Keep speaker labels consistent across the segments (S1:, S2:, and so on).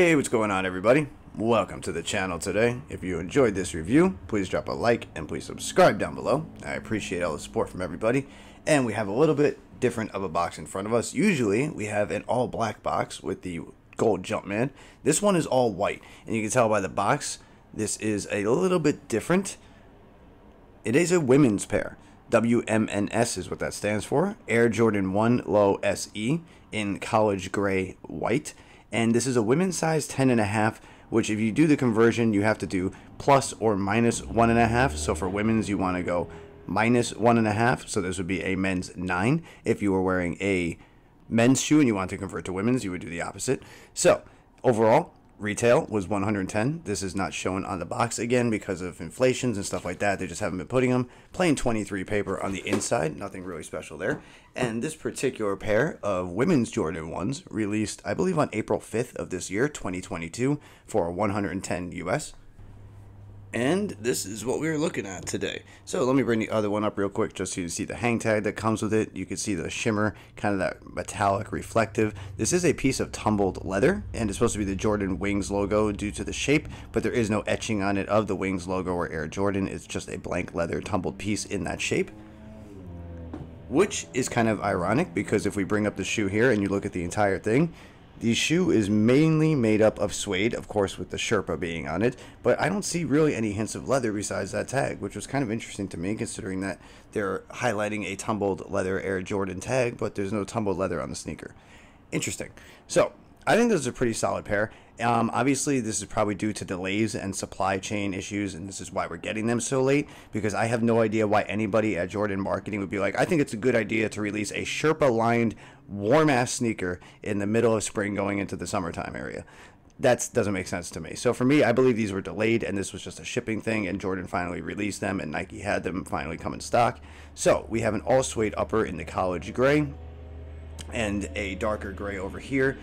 S1: Hey, what's going on, everybody? Welcome to the channel today. If you enjoyed this review, please drop a like and please subscribe down below. I appreciate all the support from everybody. And we have a little bit different of a box in front of us. Usually we have an all black box with the gold Jumpman. This one is all white, and you can tell by the box this is a little bit different. It is a women's pair. WMNS is what that stands for. Air Jordan 1 Low SE in college gray white. And this is a women's size 10.5, which if you do the conversion, you have to do plus or minus 1.5. So for women's, you want to go minus 1.5. So this would be a men's 9. If you were wearing a men's shoe and you want to convert to women's, you would do the opposite. So overall, retail was $110. This is not shown on the box again because of inflations and stuff like that. They just haven't been putting them. Plain 23 paper on the inside. Nothing really special there. And this particular pair of women's Jordan 1s released, I believe, on April 5th of this year, 2022, for $110 US. And this is what we're looking at today. So let me bring the other one up real quick just so you can see the hang tag that comes with it. You can see the shimmer, kind of that metallic reflective. This is a piece of tumbled leather, and it's supposed to be the Jordan Wings logo due to the shape, but there is no etching on it of the Wings logo or Air Jordan. It's just a blank leather tumbled piece in that shape, which is kind of ironic because if we bring up the shoe here and you look at the entire thing, the shoe is mainly made up of suede, of course, with the Sherpa being on it, but I don't see really any hints of leather besides that tag, which was kind of interesting to me considering that they're highlighting a tumbled leather Air Jordan tag, but there's no tumbled leather on the sneaker. Interesting. So I think this is a pretty solid pair. Obviously, this is probably due to delays and supply chain issues, and this is why we're getting them so late, because I have no idea why anybody at Jordan Marketing would be like, I think it's a good idea to release a Sherpa-lined, warm-ass sneaker in the middle of spring going into the summertime area. That doesn't make sense to me. So for me, I believe these were delayed, and this was just a shipping thing, and Jordan finally released them, and Nike had them finally come in stock. So we have an all-suede upper in the college gray, and a darker gray over here.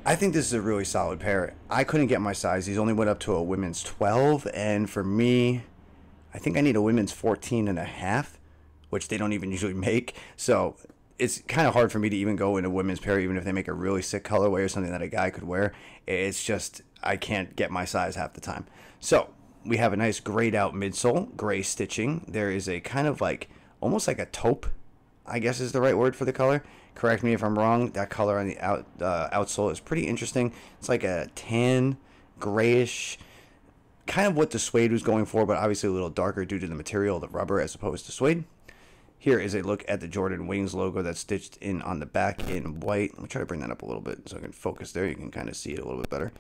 S1: I think this is a really solid pair. I couldn't get my size. These only went up to a women's 12, and for me, I think I need a women's 14.5, which they don't even usually make. So it's kind of hard for me to even go in a women's pair, even if they make a really sick colorway or something that a guy could wear. It's just, I can't get my size half the time. So we have a nice grayed out midsole, gray stitching. There is a kind of like, almost like a taupe, I guess is the right word for the color. Correct me if I'm wrong. That color on the outsole is pretty interesting. It's like a tan, grayish, kind of what the suede was going for, but obviously a little darker due to the material, the rubber, as opposed to suede. Here is a look at the Jordan Wings logo that's stitched in on the back in white. Let me try to bring that up a little bit so I can focus there. You can kind of see it a little bit better.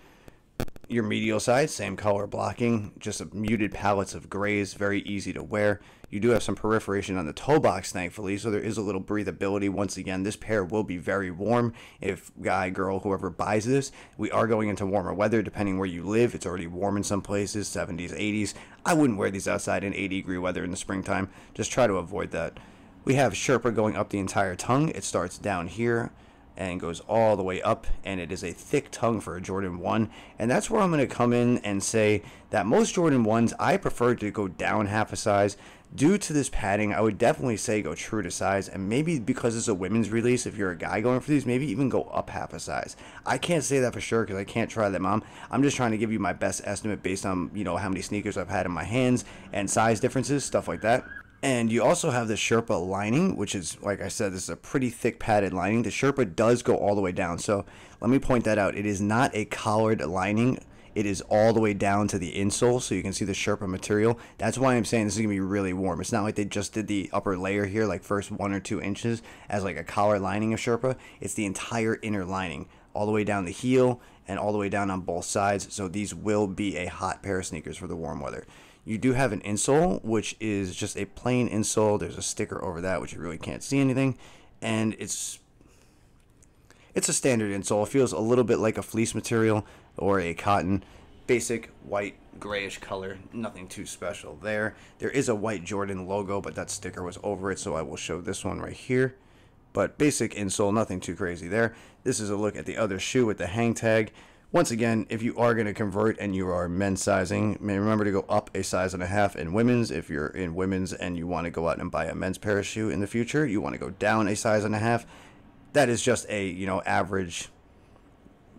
S1: Your medial side, same color blocking, just a muted palettes of grays, very easy to wear. You do have some perforation on the toe box, thankfully, so there is a little breathability. Once again, this pair will be very warm if guy, girl, whoever buys this. We are going into warmer weather depending where you live. It's already warm in some places, 70s, 80s. I wouldn't wear these outside in 80-degree weather in the springtime. Just try to avoid that. We have Sherpa going up the entire tongue. It starts down here and goes all the way up, and it is a thick tongue for a Jordan 1, and that's where I'm going to come in and say that most Jordan 1s, I prefer to go down half a size. Due to this padding, I would definitely say go true to size, and maybe because it's a women's release, if you're a guy going for these, maybe even go up half a size. I can't say that for sure because I can't try them on. I'm just trying to give you my best estimate based on, you know, how many sneakers I've had in my hands and size differences, stuff like that. And you also have the Sherpa lining, which is, like I said, this is a pretty thick padded lining. The Sherpa does go all the way down. So let me point that out. It is not a collared lining. It is all the way down to the insole, so you can see the Sherpa material. That's why I'm saying this is going to be really warm. It's not like they just did the upper layer here, like first 1 or 2 inches, as like a collar lining of Sherpa. It's the entire inner lining, all the way down the heel and all the way down on both sides. So these will be a hot pair of sneakers for the warm weather. You do have an insole, which is just a plain insole. There's a sticker over that, which you really can't see anything. And it's a standard insole. It feels a little bit like a fleece material or a cotton. Basic white, grayish color. Nothing too special there. There is a white Jordan logo, but that sticker was over it, so I will show this one right here. But basic insole, nothing too crazy there. This is a look at the other shoe with the hang tag. Once again, if you are going to convert and you are men's sizing, remember to go up a size and a half in women's. If you're in women's and you want to go out and buy a men's pair of shoe in the future, you want to go down a size and a half. That is just a, you know, average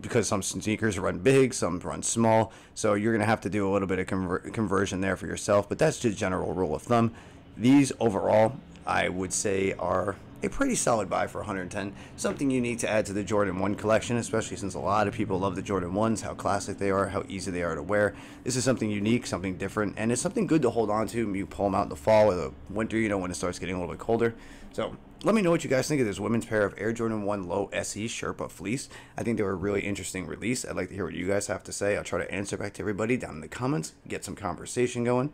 S1: because some sneakers run big, some run small, so you're going to have to do a little bit of conversion there for yourself, but that's just general rule of thumb. These overall, I would say, are a pretty solid buy for 110. Something unique to add to the Jordan 1 collection, especially since a lot of people love the Jordan 1s, how classic they are, how easy they are to wear. This is something unique, something different, and it's something good to hold on to. You pull them out in the fall or the winter, you know, when it starts getting a little bit colder. So let me know what you guys think of this women's pair of Air Jordan 1 Low SE Sherpa Fleece. I think they were a really interesting release. I'd like to hear what you guys have to say. I'll try to answer back to everybody down in the comments, get some conversation going.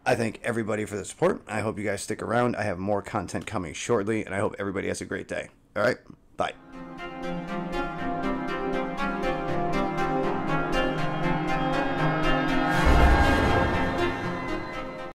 S1: I thank everybody for the support. I hope you guys stick around. I have more content coming shortly, and I hope everybody has a great day. All right, bye.